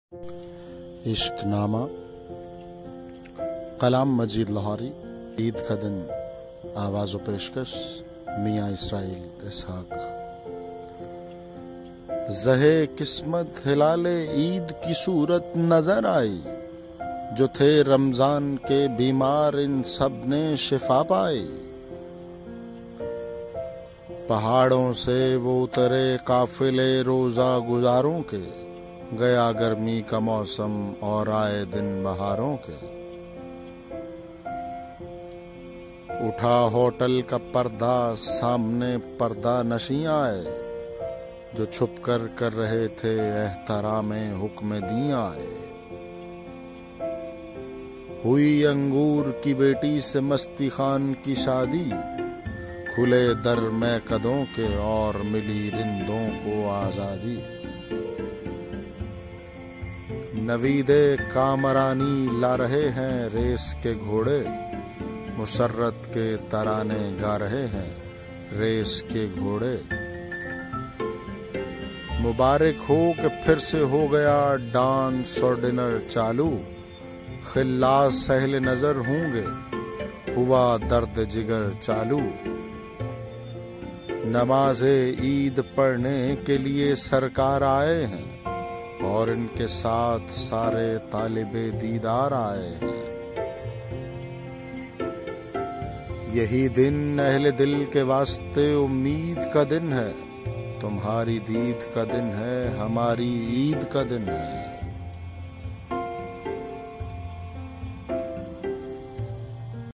इश्कनामा कलाम मजीद लाहौरी। ईद का दिन आवाज़ व पेशकश मियाँ इसराइल इसहाक। ज़हे किस्मत हिलाले ईद की सूरत नजर आई, जो थे रमजान के बीमार इन सब ने शिफा पाई। पहाड़ों से वो उतरे काफिले रोजा गुजारों के, गया गर्मी का मौसम और आए दिन बहारों के। उठा होटल का पर्दा, सामने पर्दा नशी आए, जो छुप कर रहे थे एहतरामे हुक्म दी आए। हुई अंगूर की बेटी से मस्ती खान की शादी, खुले दर में कदों के और मिली रिंदों को आजादी। नवीदे कामरानी ला रहे हैं रेस के घोड़े, मुसर्रत के तराने गा रहे हैं रेस के घोड़े। मुबारक हो कि फिर से हो गया डांस और डिनर चालू, खिल्लास सहल नजर होंगे हुआ दर्द जिगर चालू। नमाज़े ईद पढ़ने के लिए सरकार आए हैं, और इनके साथ सारे तालिबे दीदार आए हैं। यही दिन अहले दिल के वास्ते उम्मीद का दिन है, तुम्हारी दीद का दिन है, हमारी ईद का दिन है।